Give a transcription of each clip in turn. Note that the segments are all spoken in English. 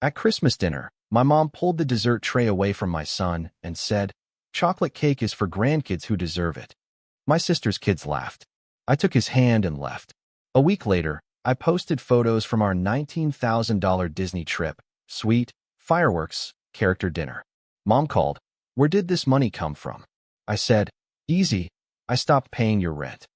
At Christmas dinner, my mom pulled the dessert tray away from my son and said, "Chocolate cake is for grandkids who deserve it." My sister's kids laughed. I took his hand and left. A week later, I posted photos from our $19,000 Disney trip, suite, fireworks, character dinner. Mom called. "Where did this money come from?" I said, "Easy. I stopped paying your rent."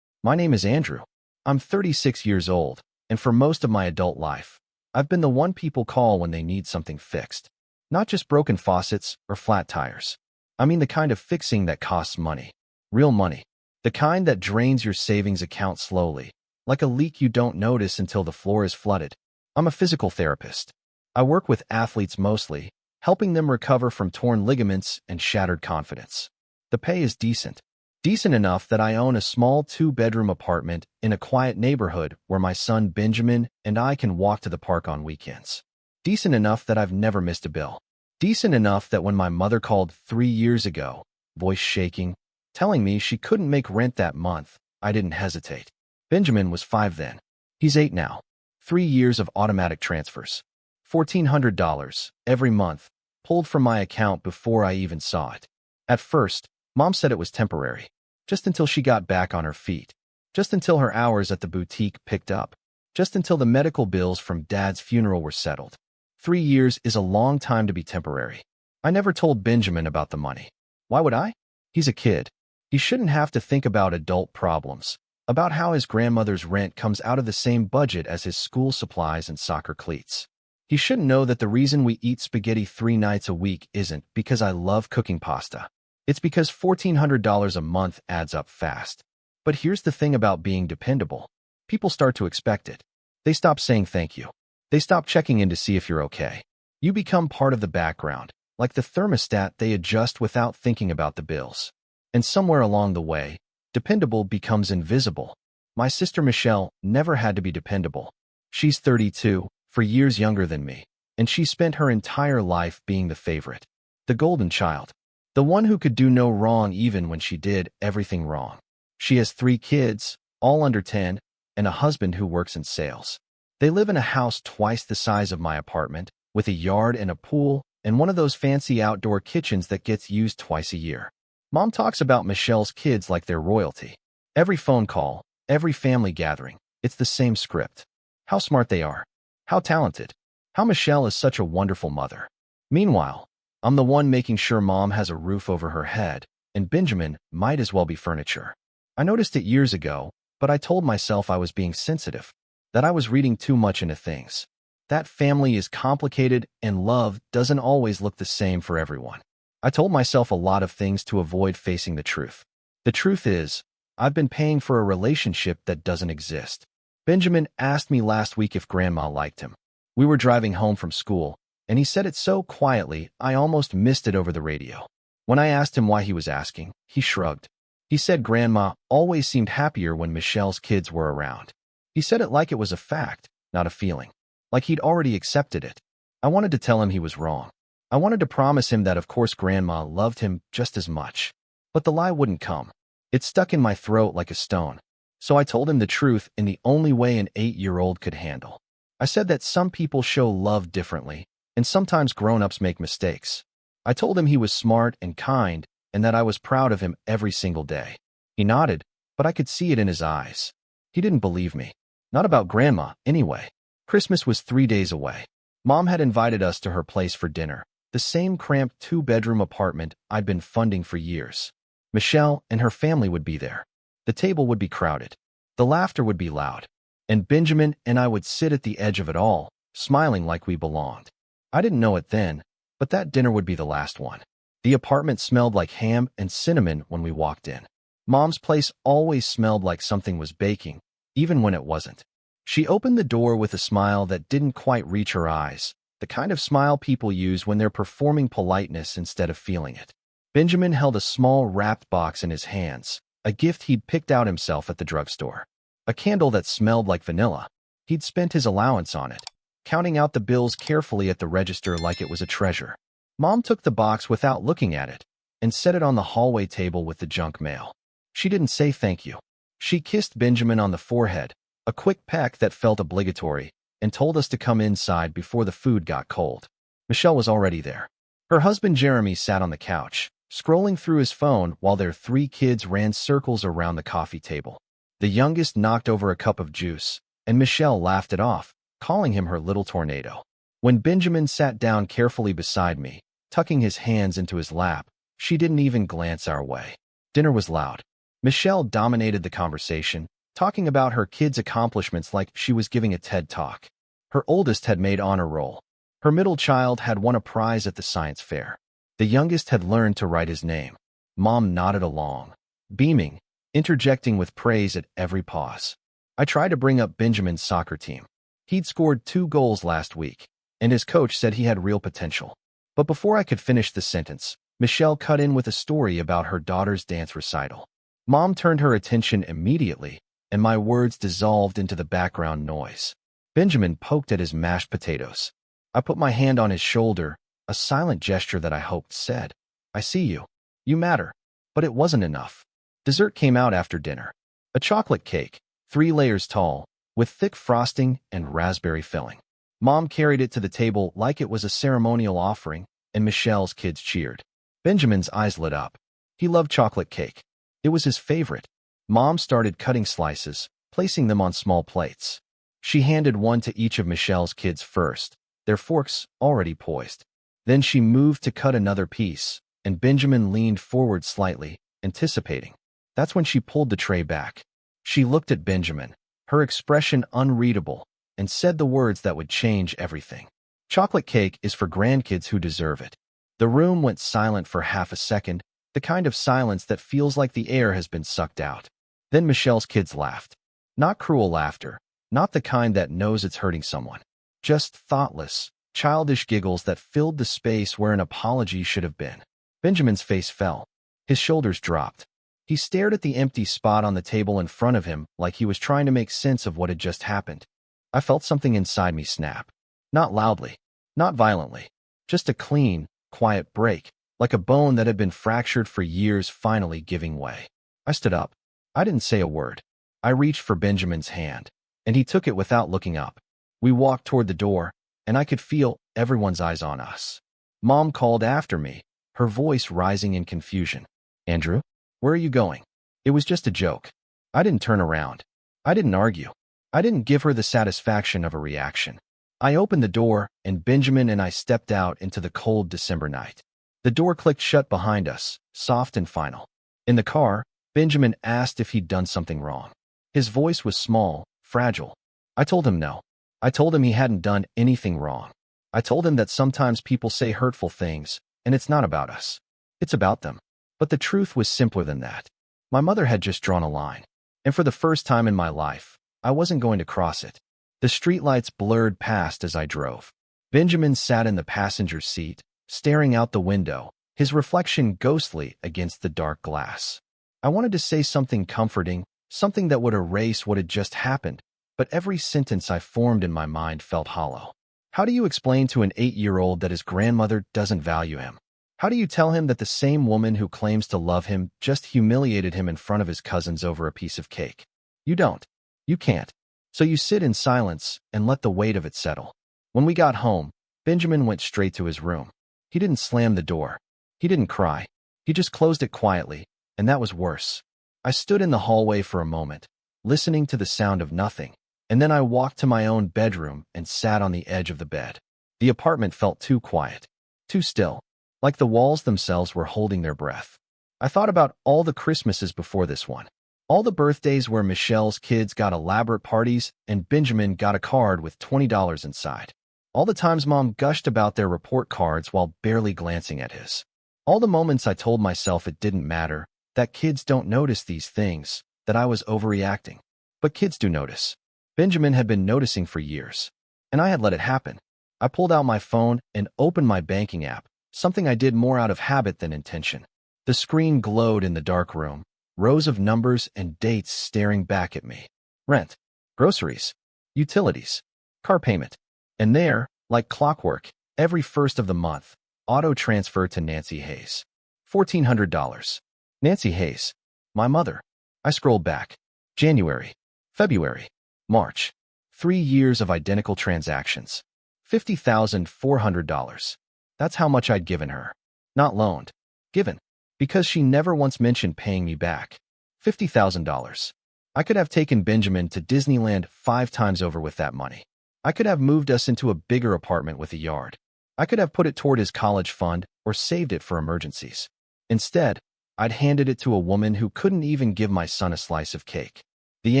My name is Andrew. I'm 36 years old, and for most of my adult life, I've been the one people call when they need something fixed. Not just broken faucets or flat tires. I mean the kind of fixing that costs money. Real money. The kind that drains your savings account slowly, like a leak you don't notice until the floor is flooded. I'm a physical therapist. I work with athletes mostly, helping them recover from torn ligaments and shattered confidence. The pay is decent. Decent enough that I own a small 2-bedroom apartment in a quiet neighborhood where my son Benjamin and I can walk to the park on weekends. Decent enough that I've never missed a bill. Decent enough that when my mother called 3 years ago, voice shaking, telling me she couldn't make rent that month, I didn't hesitate. Benjamin was 5 then. He's 8 now. 3 years of automatic transfers. $1,400 every month, pulled from my account before I even saw it. At first, Mom said it was temporary, just until she got back on her feet, just until her hours at the boutique picked up, just until the medical bills from Dad's funeral were settled. 3 years is a long time to be temporary. I never told Benjamin about the money. Why would I? He's a kid. He shouldn't have to think about adult problems, about how his grandmother's rent comes out of the same budget as his school supplies and soccer cleats. He shouldn't know that the reason we eat spaghetti 3 nights a week isn't because I love cooking pasta. It's because $1,400 a month adds up fast. But here's the thing about being dependable. People start to expect it. They stop saying thank you. They stop checking in to see if you're okay. You become part of the background, like the thermostat they adjust without thinking about the bills. And somewhere along the way, dependable becomes invisible. My sister Michelle never had to be dependable. She's 32, 4 years younger than me, and she spent her entire life being the favorite, the golden child. The one who could do no wrong even when she did everything wrong. She has 3 kids, all under 10, and a husband who works in sales. They live in a house twice the size of my apartment, with a yard and a pool, and one of those fancy outdoor kitchens that gets used twice a year. Mom talks about Michelle's kids like they're royalty. Every phone call, every family gathering, it's the same script. How smart they are. How talented. How Michelle is such a wonderful mother. Meanwhile, I'm the one making sure Mom has a roof over her head, and Benjamin might as well be furniture. I noticed it years ago, but I told myself I was being sensitive, that I was reading too much into things. That family is complicated and love doesn't always look the same for everyone. I told myself a lot of things to avoid facing the truth. The truth is, I've been paying for a relationship that doesn't exist. Benjamin asked me last week if Grandma liked him. We were driving home from school, and he said it so quietly I almost missed it over the radio. When I asked him why he was asking, he shrugged. He said Grandma always seemed happier when Michelle's kids were around. He said it like it was a fact, not a feeling. Like he'd already accepted it. I wanted to tell him he was wrong. I wanted to promise him that of course Grandma loved him just as much. But the lie wouldn't come. It stuck in my throat like a stone. So I told him the truth in the only way an 8-year-old could handle. I said that some people show love differently, and sometimes grown-ups make mistakes. I told him he was smart and kind, and that I was proud of him every single day. He nodded, but I could see it in his eyes. He didn't believe me. Not about Grandma, anyway. Christmas was 3 days away. Mom had invited us to her place for dinner, the same cramped 2-bedroom apartment I'd been funding for years. Michelle and her family would be there. The table would be crowded. The laughter would be loud. And Benjamin and I would sit at the edge of it all, smiling like we belonged. I didn't know it then, but that dinner would be the last one. The apartment smelled like ham and cinnamon when we walked in. Mom's place always smelled like something was baking, even when it wasn't. She opened the door with a smile that didn't quite reach her eyes, the kind of smile people use when they're performing politeness instead of feeling it. Benjamin held a small wrapped box in his hands, a gift he'd picked out himself at the drugstore. A candle that smelled like vanilla. He'd spent his allowance on it, counting out the bills carefully at the register like it was a treasure. Mom took the box without looking at it and set it on the hallway table with the junk mail. She didn't say thank you. She kissed Benjamin on the forehead, a quick peck that felt obligatory, and told us to come inside before the food got cold. Michelle was already there. Her husband Jeremy sat on the couch, scrolling through his phone while their 3 kids ran circles around the coffee table. The youngest knocked over a cup of juice, and Michelle laughed it off, calling him her little tornado. When Benjamin sat down carefully beside me, tucking his hands into his lap, she didn't even glance our way. Dinner was loud. Michelle dominated the conversation, talking about her kids' accomplishments like she was giving a TED Talk. Her oldest had made honor roll. Her middle child had won a prize at the science fair. The youngest had learned to write his name. Mom nodded along, beaming, interjecting with praise at every pause. I tried to bring up Benjamin's soccer team. He'd scored 2 goals last week, and his coach said he had real potential. But before I could finish the sentence, Michelle cut in with a story about her daughter's dance recital. Mom turned her attention immediately, and my words dissolved into the background noise. Benjamin poked at his mashed potatoes. I put my hand on his shoulder, a silent gesture that I hoped said, "I see you. You matter." But it wasn't enough. Dessert came out after dinner. A chocolate cake, 3 layers tall, with thick frosting and raspberry filling. Mom carried it to the table like it was a ceremonial offering, and Michelle's kids cheered. Benjamin's eyes lit up. He loved chocolate cake. It was his favorite. Mom started cutting slices, placing them on small plates. She handed one to each of Michelle's kids first, their forks already poised. Then she moved to cut another piece, and Benjamin leaned forward slightly, anticipating. That's when she pulled the tray back. She looked at Benjamin, her expression unreadable, and said the words that would change everything. "Chocolate cake is for grandkids who deserve it." The room went silent for half a second, the kind of silence that feels like the air has been sucked out. Then Michelle's kids laughed. Not cruel laughter, not the kind that knows it's hurting someone. Just thoughtless, childish giggles that filled the space where an apology should have been. Benjamin's face fell. His shoulders dropped. He stared at the empty spot on the table in front of him like he was trying to make sense of what had just happened. I felt something inside me snap. Not loudly, not violently, just a clean, quiet break, like a bone that had been fractured for years finally giving way. I stood up. I didn't say a word. I reached for Benjamin's hand, and he took it without looking up. We walked toward the door, and I could feel everyone's eyes on us. Mom called after me, her voice rising in confusion. "Andrew, where are you going?" It was just a joke. I didn't turn around. I didn't argue. I didn't give her the satisfaction of a reaction. I opened the door, and Benjamin and I stepped out into the cold December night. The door clicked shut behind us, soft and final. In the car, Benjamin asked if he'd done something wrong. His voice was small, fragile. I told him no. I told him he hadn't done anything wrong. I told him that sometimes people say hurtful things, and it's not about us. It's about them. But the truth was simpler than that. My mother had just drawn a line, and for the first time in my life, I wasn't going to cross it. The streetlights blurred past as I drove. Benjamin sat in the passenger seat, staring out the window, his reflection ghostly against the dark glass. I wanted to say something comforting, something that would erase what had just happened, but every sentence I formed in my mind felt hollow. How do you explain to an 8-year-old that his grandmother doesn't value him? How do you tell him that the same woman who claims to love him just humiliated him in front of his cousins over a piece of cake? You don't. You can't. So you sit in silence and let the weight of it settle. When we got home, Benjamin went straight to his room. He didn't slam the door. He didn't cry. He just closed it quietly, and that was worse. I stood in the hallway for a moment, listening to the sound of nothing, and then I walked to my own bedroom and sat on the edge of the bed. The apartment felt too quiet, too still, like the walls themselves were holding their breath. I thought about all the Christmases before this one, all the birthdays where Michelle's kids got elaborate parties and Benjamin got a card with $20 inside. All the times Mom gushed about their report cards while barely glancing at his. All the moments I told myself it didn't matter, that kids don't notice these things, that I was overreacting. But kids do notice. Benjamin had been noticing for years, and I had let it happen. I pulled out my phone and opened my banking app, something I did more out of habit than intention. The screen glowed in the dark room, rows of numbers and dates staring back at me. Rent, groceries, utilities, car payment. And there, like clockwork, every first of the month, auto transfer to Nancy Hayes. $1,400. Nancy Hayes. My mother. I scrolled back. January, February, March. 3 years of identical transactions. $50,400. That's how much I'd given her. Not loaned. Given. Because she never once mentioned paying me back. $50,000. I could have taken Benjamin to Disneyland 5 times over with that money. I could have moved us into a bigger apartment with a yard. I could have put it toward his college fund or saved it for emergencies. Instead, I'd handed it to a woman who couldn't even give my son a slice of cake. The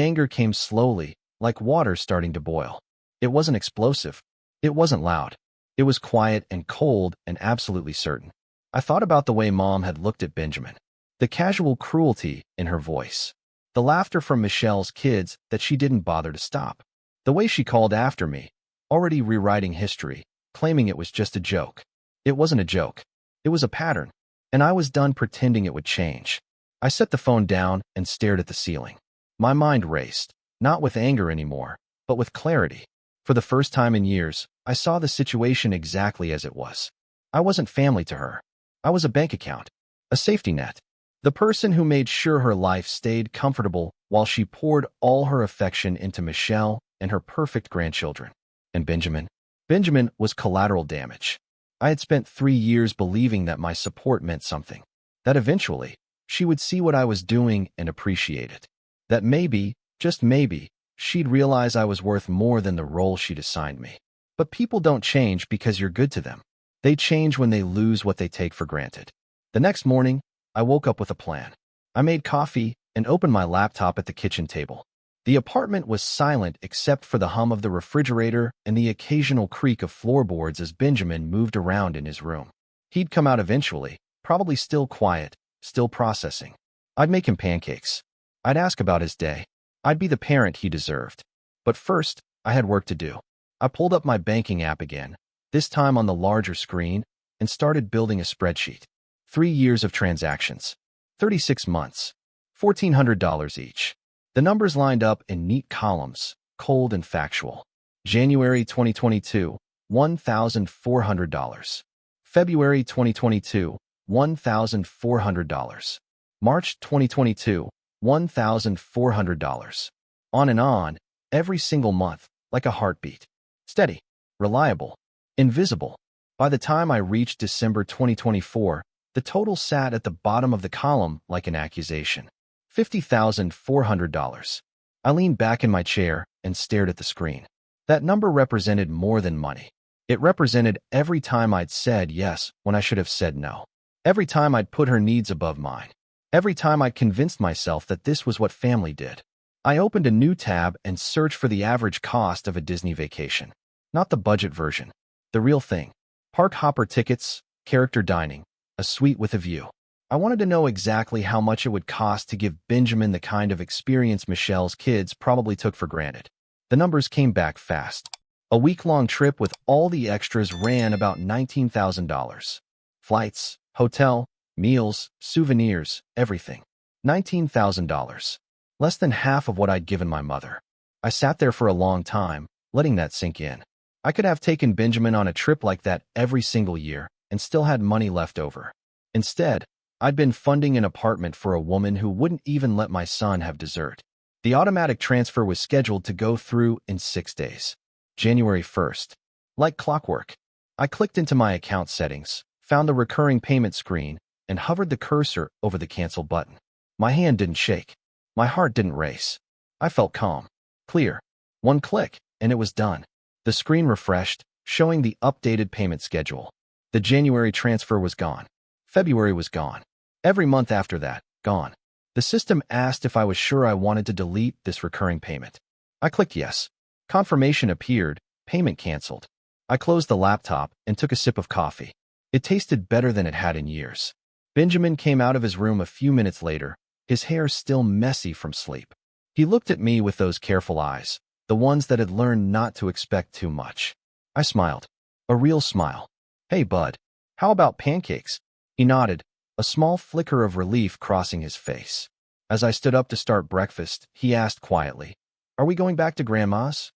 anger came slowly, like water starting to boil. It wasn't explosive. It wasn't loud. It was quiet and cold and absolutely certain. I thought about the way Mom had looked at Benjamin. The casual cruelty in her voice. The laughter from Michelle's kids that she didn't bother to stop. The way she called after me, already rewriting history, claiming it was just a joke. It wasn't a joke. It was a pattern. And I was done pretending it would change. I set the phone down and stared at the ceiling. My mind raced, not with anger anymore, but with clarity. For the first time in years, I saw the situation exactly as it was. I wasn't family to her. I was a bank account, a safety net. The person who made sure her life stayed comfortable while she poured all her affection into Michelle and her perfect grandchildren. And Benjamin? Benjamin was collateral damage. I had spent 3 years believing that my support meant something. That eventually, she would see what I was doing and appreciate it. That maybe, just maybe, she'd realize I was worth more than the role she'd assigned me. But people don't change because you're good to them. They change when they lose what they take for granted. The next morning, I woke up with a plan. I made coffee and opened my laptop at the kitchen table. The apartment was silent except for the hum of the refrigerator and the occasional creak of floorboards as Benjamin moved around in his room. He'd come out eventually, probably still quiet, still processing. I'd make him pancakes. I'd ask about his day. I'd be the parent he deserved. But first, I had work to do. I pulled up my banking app again, this time on the larger screen, and started building a spreadsheet. 3 years of transactions. 36 months. $1,400 each. The numbers lined up in neat columns, cold and factual. January 2022, $1,400. February 2022, $1,400. March 2022, $1,400. On and on, every single month, like a heartbeat. Steady, reliable, invisible. By the time I reached December 2024, the total sat at the bottom of the column like an accusation. $50,400. I leaned back in my chair and stared at the screen. That number represented more than money. It represented every time I'd said yes when I should have said no. Every time I'd put her needs above mine. Every time I'd convinced myself that this was what family did. I opened a new tab and searched for the average cost of a Disney vacation. Not the budget version. The real thing. Park hopper tickets, character dining, a suite with a view. I wanted to know exactly how much it would cost to give Benjamin the kind of experience Michelle's kids probably took for granted. The numbers came back fast. A week-long trip with all the extras ran about $19,000. Flights, hotel, meals, souvenirs, everything. $19,000. Less than half of what I'd given my mother. I sat there for a long time, letting that sink in. I could have taken Benjamin on a trip like that every single year and still had money left over. Instead, I'd been funding an apartment for a woman who wouldn't even let my son have dessert. The automatic transfer was scheduled to go through in 6 days. January 1st. Like clockwork. I clicked into my account settings, found the recurring payment screen, and hovered the cursor over the cancel button. My hand didn't shake. My heart didn't race. I felt calm. Clear. One click, and it was done. The screen refreshed, showing the updated payment schedule. The January transfer was gone. February was gone. Every month after that, gone. The system asked if I was sure I wanted to delete this recurring payment. I clicked yes. Confirmation appeared, payment canceled. I closed the laptop and took a sip of coffee. It tasted better than it had in years. Benjamin came out of his room a few minutes later, his hair still messy from sleep. He looked at me with those careful eyes, the ones that had learned not to expect too much. I smiled. A real smile. Hey, bud. How about pancakes? He nodded, a small flicker of relief crossing his face. As I stood up to start breakfast, he asked quietly, "Are we going back to Grandma's?"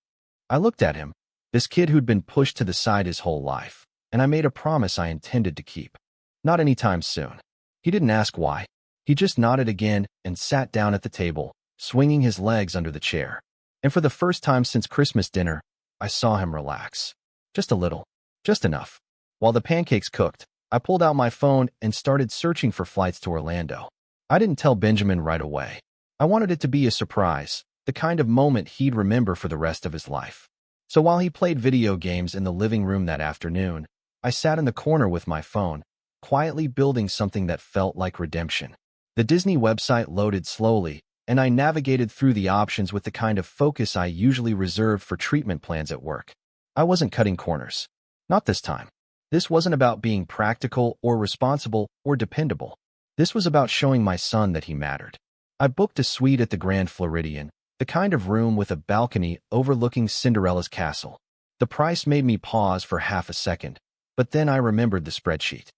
I looked at him, this kid who'd been pushed to the side his whole life, and I made a promise I intended to keep. Not anytime soon. He didn't ask why. He just nodded again and sat down at the table, swinging his legs under the chair. And for the first time since Christmas dinner, I saw him relax. Just a little. Just enough. While the pancakes cooked, I pulled out my phone and started searching for flights to Orlando. I didn't tell Benjamin right away. I wanted it to be a surprise, the kind of moment he'd remember for the rest of his life. So while he played video games in the living room that afternoon, I sat in the corner with my phone, quietly building something that felt like redemption. The Disney website loaded slowly, and I navigated through the options with the kind of focus I usually reserved for treatment plans at work. I wasn't cutting corners. Not this time. This wasn't about being practical or responsible or dependable. This was about showing my son that he mattered. I booked a suite at the Grand Floridian, the kind of room with a balcony overlooking Cinderella's castle. The price made me pause for half a second, but then I remembered the spreadsheet.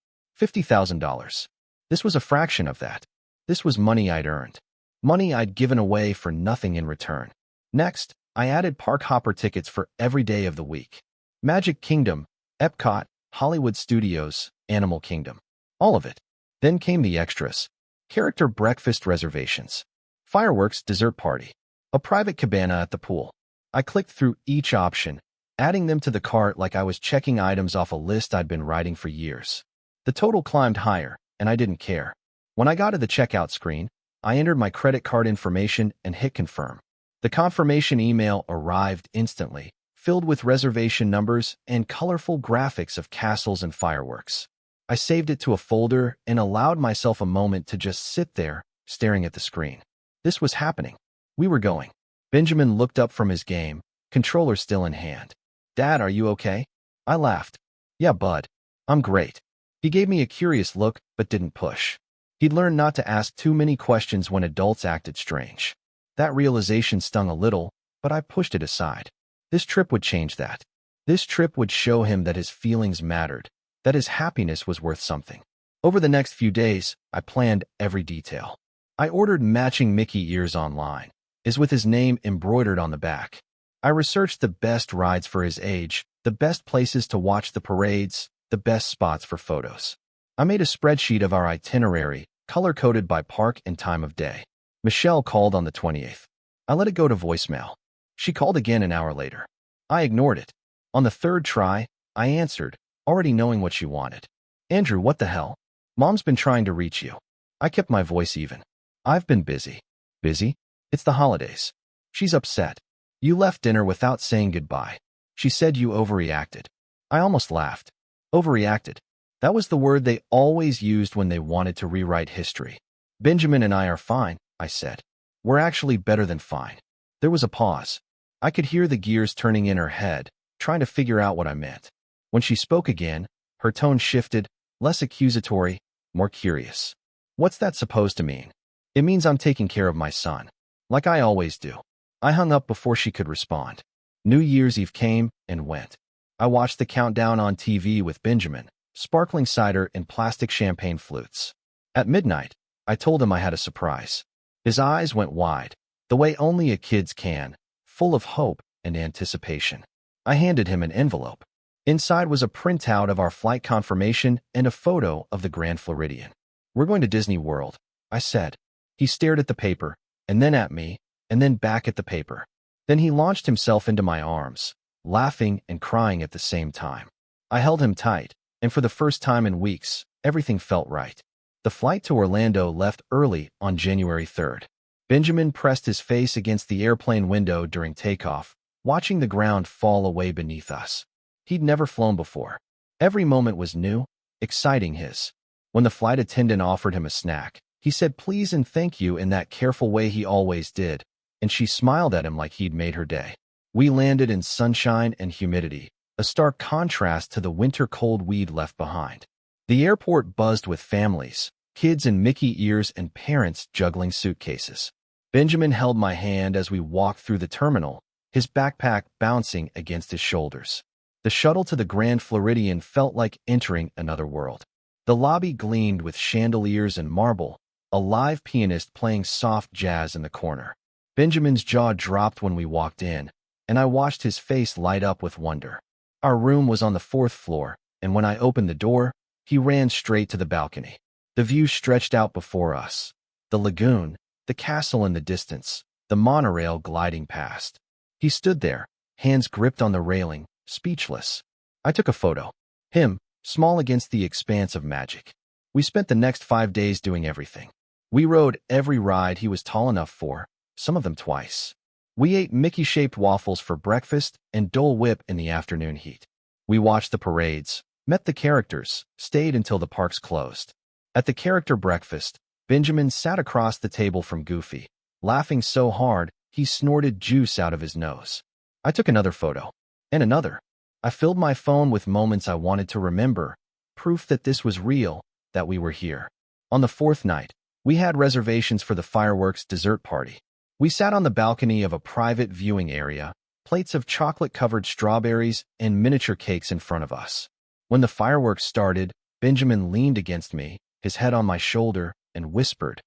$50,000. This was a fraction of that. This was money I'd earned. Money I'd given away for nothing in return. Next, I added park hopper tickets for every day of the week. Magic Kingdom, Epcot, Hollywood Studios, Animal Kingdom. All of it. Then came the extras. Character breakfast reservations. Fireworks dessert party. A private cabana at the pool. I clicked through each option, adding them to the cart like I was checking items off a list I'd been writing for years. The total climbed higher, and I didn't care. When I got to the checkout screen, I entered my credit card information and hit confirm. The confirmation email arrived instantly, filled with reservation numbers and colorful graphics of castles and fireworks. I saved it to a folder and allowed myself a moment to just sit there, staring at the screen. This was happening. We were going. Benjamin looked up from his game, controller still in hand. "Dad, are you okay?" I laughed. "Yeah, bud. I'm great." He gave me a curious look, but didn't push. He'd learned not to ask too many questions when adults acted strange. That realization stung a little, but I pushed it aside. This trip would change that. This trip would show him that his feelings mattered, that his happiness was worth something. Over the next few days, I planned every detail. I ordered matching Mickey ears online, with his name embroidered on the back. I researched the best rides for his age, the best places to watch the parades, the best spots for photos. I made a spreadsheet of our itinerary, color-coded by park and time of day. Michelle called on the 28th. I let it go to voicemail. She called again an hour later. I ignored it. On the third try, I answered, already knowing what she wanted. "Andrew, what the hell? Mom's been trying to reach you." I kept my voice even. "I've been busy." "Busy? It's the holidays." "She's upset. You left dinner without saying goodbye. She said you overreacted." I almost laughed. Overreacted. That was the word they always used when they wanted to rewrite history. "Benjamin and I are fine," I said. "We're actually better than fine." There was a pause. I could hear the gears turning in her head, trying to figure out what I meant. When she spoke again, her tone shifted, less accusatory, more curious. "What's that supposed to mean?" "It means I'm taking care of my son. Like I always do." I hung up before she could respond. New Year's Eve came and went. I watched the countdown on TV with Benjamin, sparkling cider and plastic champagne flutes. At midnight, I told him I had a surprise. His eyes went wide, the way only a kid's can, full of hope and anticipation. I handed him an envelope. Inside was a printout of our flight confirmation and a photo of the Grand Floridian. "We're going to Disney World," I said. He stared at the paper, and then at me, and then back at the paper. Then he launched himself into my arms, laughing and crying at the same time. I held him tight, and for the first time in weeks, everything felt right. The flight to Orlando left early on January 3rd. Benjamin pressed his face against the airplane window during takeoff, watching the ground fall away beneath us. He'd never flown before. Every moment was new, exciting his. When the flight attendant offered him a snack, he said please and thank you in that careful way he always did, and she smiled at him like he'd made her day. We landed in sunshine and humidity, a stark contrast to the winter cold we'd left behind. The airport buzzed with families, kids in Mickey ears and parents juggling suitcases. Benjamin held my hand as we walked through the terminal, his backpack bouncing against his shoulders. The shuttle to the Grand Floridian felt like entering another world. The lobby gleamed with chandeliers and marble, a live pianist playing soft jazz in the corner. Benjamin's jaw dropped when we walked in, and I watched his face light up with wonder. Our room was on the 4th floor, and when I opened the door, he ran straight to the balcony. The view stretched out before us. The lagoon, the castle in the distance, the monorail gliding past. He stood there, hands gripped on the railing, speechless. I took a photo. Him, small against the expanse of magic. We spent the next 5 days doing everything. We rode every ride he was tall enough for, some of them twice. We ate Mickey-shaped waffles for breakfast and Dole Whip in the afternoon heat. We watched the parades, met the characters, stayed until the parks closed. At the character breakfast, Benjamin sat across the table from Goofy, laughing so hard he snorted juice out of his nose. I took another photo. And another. I filled my phone with moments I wanted to remember, proof that this was real, that we were here. On the 4th night, we had reservations for the fireworks dessert party. We sat on the balcony of a private viewing area, plates of chocolate-covered strawberries and miniature cakes in front of us. When the fireworks started, Benjamin leaned against me, his head on my shoulder, and whispered,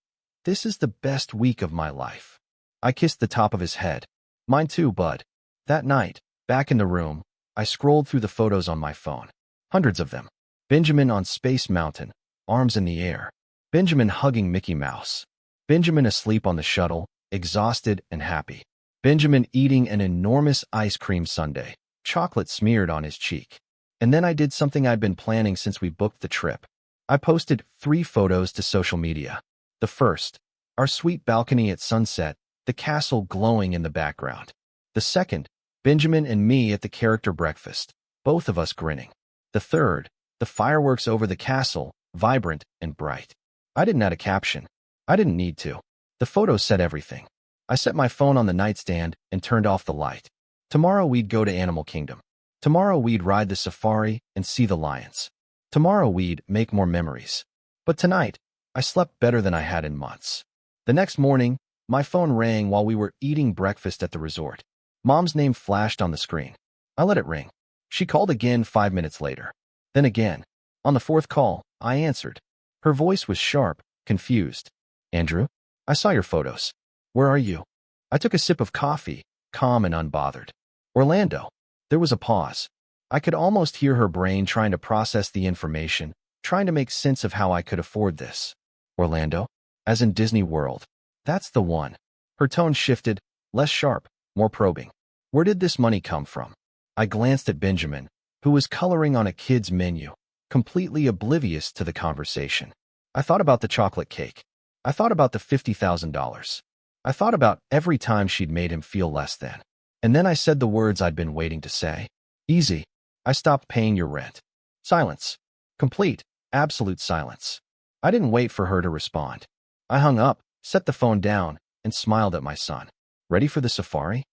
"This is the best week of my life." I kissed the top of his head. "Mine too, bud." That night, back in the room, I scrolled through the photos on my phone. Hundreds of them. Benjamin on Space Mountain, arms in the air. Benjamin hugging Mickey Mouse. Benjamin asleep on the shuttle, exhausted and happy. Benjamin eating an enormous ice cream sundae, chocolate smeared on his cheek. And then I did something I'd been planning since we booked the trip. I posted 3 photos to social media. The first, our sweet balcony at sunset, the castle glowing in the background. The second, Benjamin and me at the character breakfast, both of us grinning. The third, the fireworks over the castle, vibrant and bright. I didn't add a caption. I didn't need to. The photos said everything. I set my phone on the nightstand and turned off the light. Tomorrow we'd go to Animal Kingdom. Tomorrow we'd ride the safari and see the lions. Tomorrow we'd make more memories. But tonight, I slept better than I had in months. The next morning, my phone rang while we were eating breakfast at the resort. Mom's name flashed on the screen. I let it ring. She called again 5 minutes later. Then again. On the 4th call, I answered. Her voice was sharp, confused. "Andrew, I saw your photos. Where are you?" I took a sip of coffee, calm and unbothered. "Orlando." There was a pause. I could almost hear her brain trying to process the information, trying to make sense of how I could afford this. "Orlando? As in Disney World?" "That's the one." Her tone shifted, less sharp, more probing. "Where did this money come from?" I glanced at Benjamin, who was coloring on a kid's menu, completely oblivious to the conversation. I thought about the chocolate cake. I thought about the $50,000. I thought about every time she'd made him feel less than. And then I said the words I'd been waiting to say. "Easy. I stopped paying your rent." Silence. Complete, absolute silence. I didn't wait for her to respond. I hung up, set the phone down, and smiled at my son. "Ready for the safari?"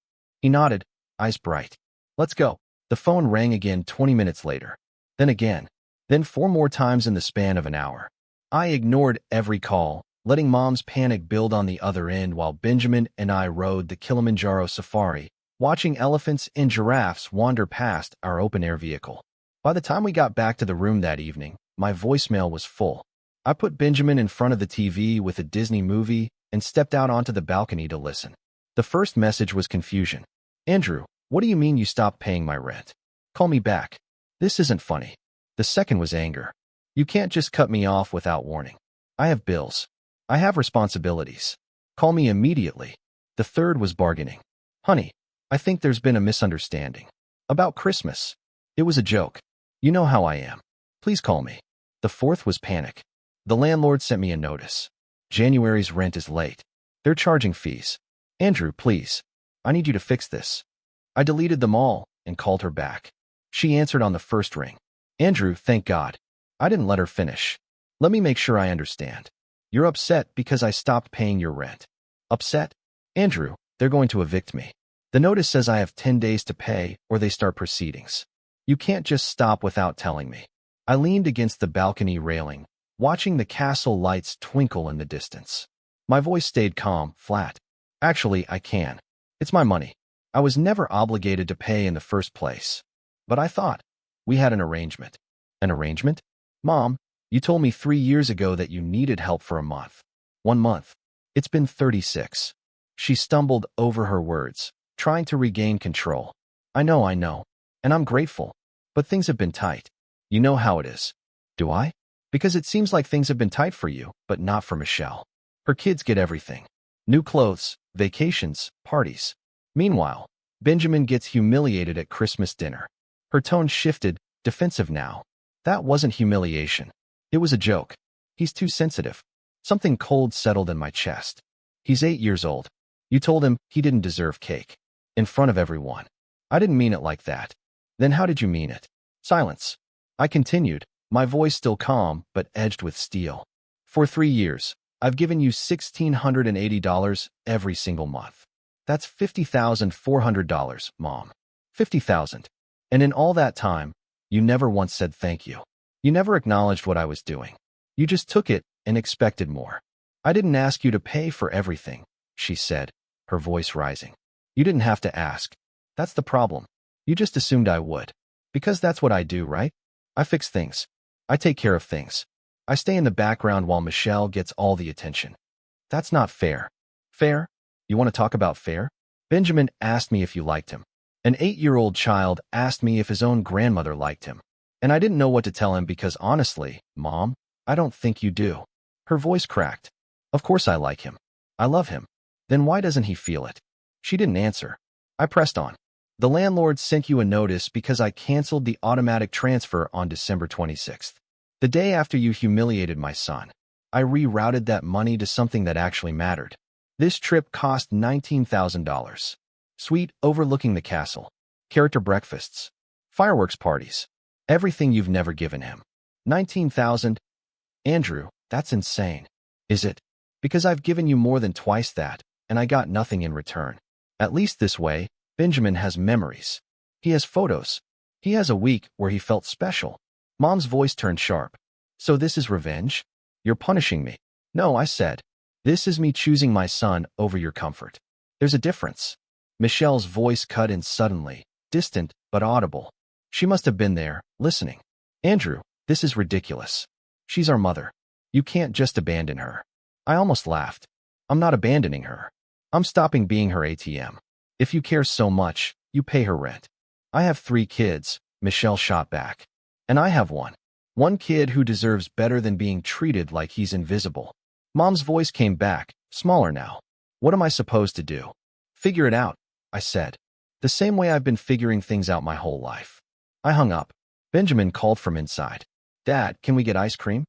He nodded, eyes bright. "Let's go." The phone rang again 20 minutes later. Then again. Then 4 more times in the span of an hour. I ignored every call, letting Mom's panic build on the other end while Benjamin and I rode the Kilimanjaro safari, watching elephants and giraffes wander past our open-air vehicle. By the time we got back to the room that evening, my voicemail was full. I put Benjamin in front of the TV with a Disney movie and stepped out onto the balcony to listen. The first message was confusion. "Andrew, what do you mean you stopped paying my rent? Call me back. This isn't funny." The second was anger. "You can't just cut me off without warning. I have bills. I have responsibilities. Call me immediately." The third was bargaining. "Honey, I think there's been a misunderstanding. About Christmas. It was a joke. You know how I am. Please call me." The fourth was panic. "The landlord sent me a notice. January's rent is late. They're charging fees. Andrew, please. I need you to fix this." I deleted them all and called her back. She answered on the first ring. "Andrew, thank God." I didn't let her finish. "Let me make sure I understand. You're upset because I stopped paying your rent." "Upset? Andrew, they're going to evict me. The notice says I have 10 days to pay or they start proceedings. You can't just stop without telling me." I leaned against the balcony railing, watching the castle lights twinkle in the distance. My voice stayed calm, flat. "Actually, I can. It's my money. I was never obligated to pay in the first place. But I thought we had an arrangement." "An arrangement? Mom, you told me 3 years ago that you needed help for a month." "1 month. It's been 36. She stumbled over her words, trying to regain control. I know, and I'm grateful. But things have been tight. You know how it is." "Do I?" "Because it seems like things have been tight for you, but not for Michelle. Her kids get everything. New clothes, vacations, parties. Meanwhile, Benjamin gets humiliated at Christmas dinner. Her tone shifted, defensive now. That wasn't humiliation. It was a joke. He's too sensitive. Something cold settled in my chest. He's 8 years old. You told him he didn't deserve cake. In front of everyone. I didn't mean it like that. Then how did you mean it? Silence. I continued, my voice still calm but edged with steel. For 3 years, I've given you $1,680 every single month. That's $50,400, Mom. $50,000. And in all that time, you never once said thank you. You never acknowledged what I was doing. You just took it and expected more. I didn't ask you to pay for everything, she said, her voice rising. You didn't have to ask. That's the problem. You just assumed I would. Because that's what I do, right? I fix things. I take care of things. I stay in the background while Michelle gets all the attention. That's not fair. Fair? You want to talk about fair? Benjamin asked me if you liked him. An 8-year-old child asked me if his own grandmother liked him. And I didn't know what to tell him because honestly, Mom, I don't think you do. Her voice cracked. Of course I like him. I love him. Then why doesn't he feel it? She didn't answer. I pressed on. The landlord sent you a notice because I canceled the automatic transfer on December 26th. The day after you humiliated my son. I rerouted that money to something that actually mattered. This trip cost $19,000. Suite overlooking the castle. Character breakfasts. Fireworks parties. Everything you've never given him. $19,000? Andrew, that's insane. Is it? Because I've given you more than twice that, and I got nothing in return. At least this way, Benjamin has memories. He has photos. He has a week where he felt special. Mom's voice turned sharp. So this is revenge? You're punishing me. No, I said. This is me choosing my son over your comfort. There's a difference. Michelle's voice cut in suddenly, distant but audible. She must have been there, listening. Andrew, this is ridiculous. She's our mother. You can't just abandon her. I almost laughed. I'm not abandoning her. I'm stopping being her ATM. If you care so much, you pay her rent. I have 3 kids, Michelle shot back. And I have one. One kid who deserves better than being treated like he's invisible. Mom's voice came back, smaller now. What am I supposed to do? Figure it out, I said. The same way I've been figuring things out my whole life. I hung up. Benjamin called from inside. Dad, can we get ice cream?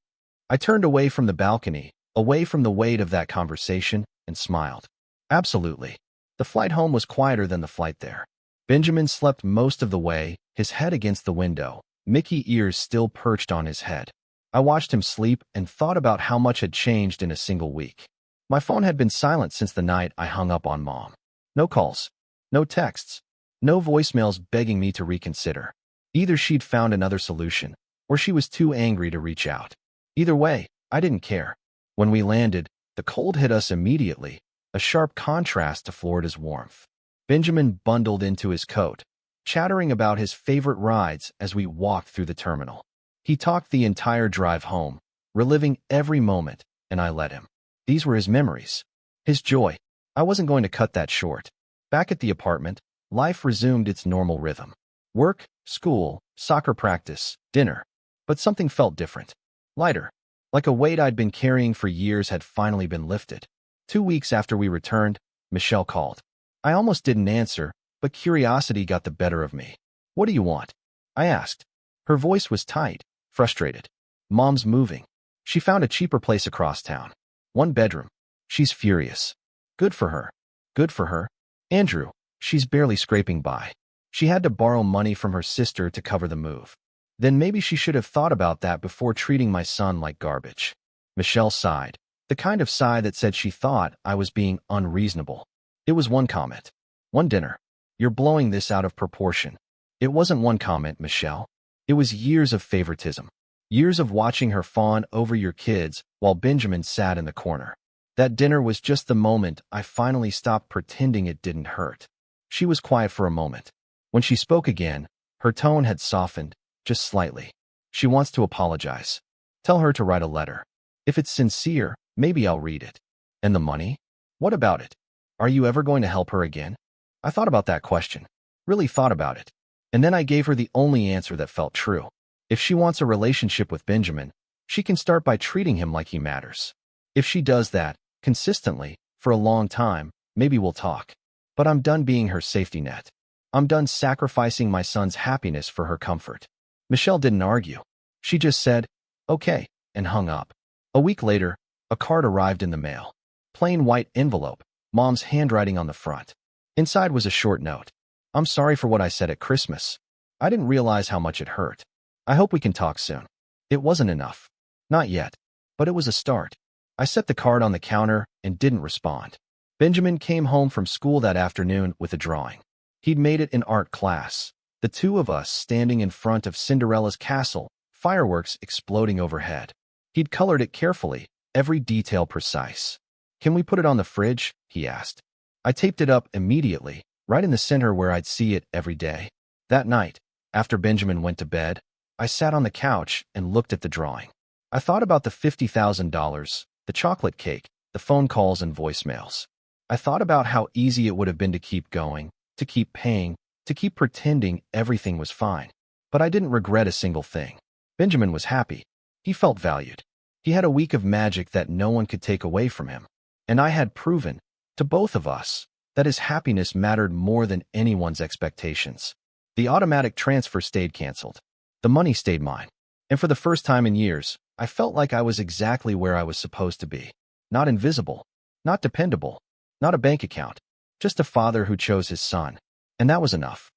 I turned away from the balcony, away from the weight of that conversation, and smiled. Absolutely. The flight home was quieter than the flight there. Benjamin slept most of the way, his head against the window, Mickey ears still perched on his head. I watched him sleep and thought about how much had changed in a single week. My phone had been silent since the night I hung up on Mom. No calls. No texts. No voicemails begging me to reconsider. Either she'd found another solution, or she was too angry to reach out. Either way, I didn't care. When we landed, the cold hit us immediately, a sharp contrast to Florida's warmth. Benjamin bundled into his coat, chattering about his favorite rides as we walked through the terminal. He talked the entire drive home, reliving every moment, and I let him. These were his memories. His joy. I wasn't going to cut that short. Back at the apartment, life resumed its normal rhythm. Work, school, soccer practice, dinner. But something felt different. Lighter. Like a weight I'd been carrying for years had finally been lifted. 2 weeks after we returned, Michelle called. I almost didn't answer, but curiosity got the better of me. What do you want? I asked. Her voice was tight, frustrated. Mom's moving. She found a cheaper place across town. 1 bedroom. She's furious. Good for her. Good for her. Andrew, she's barely scraping by. She had to borrow money from her sister to cover the move. Then maybe she should have thought about that before treating my son like garbage. Michelle sighed. The kind of sigh that said she thought I was being unreasonable. It was 1 comment. 1 dinner. You're blowing this out of proportion. It wasn't 1 comment, Michelle. It was years of favoritism. Years of watching her fawn over your kids while Benjamin sat in the corner. That dinner was just the moment I finally stopped pretending it didn't hurt. She was quiet for a moment. When she spoke again, her tone had softened, just slightly. She wants to apologize. Tell her to write a letter. If it's sincere, maybe I'll read it. And the money? What about it? Are you ever going to help her again? I thought about that question. Really thought about it. And then I gave her the only answer that felt true. If she wants a relationship with Benjamin, she can start by treating him like he matters. If she does that, consistently, for a long time, maybe we'll talk. But I'm done being her safety net. I'm done sacrificing my son's happiness for her comfort. Michelle didn't argue. She just said, okay, and hung up. A week later, a card arrived in the mail. Plain white envelope, Mom's handwriting on the front. Inside was a short note. I'm sorry for what I said at Christmas. I didn't realize how much it hurt. I hope we can talk soon. It wasn't enough. Not yet. But it was a start. I set the card on the counter and didn't respond. Benjamin came home from school that afternoon with a drawing. He'd made it in art class. The two of us standing in front of Cinderella's castle, fireworks exploding overhead. He'd colored it carefully, every detail precise. Can we put it on the fridge? He asked. I taped it up immediately, right in the center where I'd see it every day. That night, after Benjamin went to bed, I sat on the couch and looked at the drawing. I thought about the $50,000, the chocolate cake, the phone calls and voicemails. I thought about how easy it would have been to keep going, to keep paying, to keep pretending everything was fine. But I didn't regret a single thing. Benjamin was happy. He felt valued. He had a week of magic that no one could take away from him. And I had proven, to both of us, that his happiness mattered more than anyone's expectations. The automatic transfer stayed canceled. The money stayed mine. And for the first time in years, I felt like I was exactly where I was supposed to be. Not invisible, not dependable, not a bank account, just a father who chose his son. And that was enough.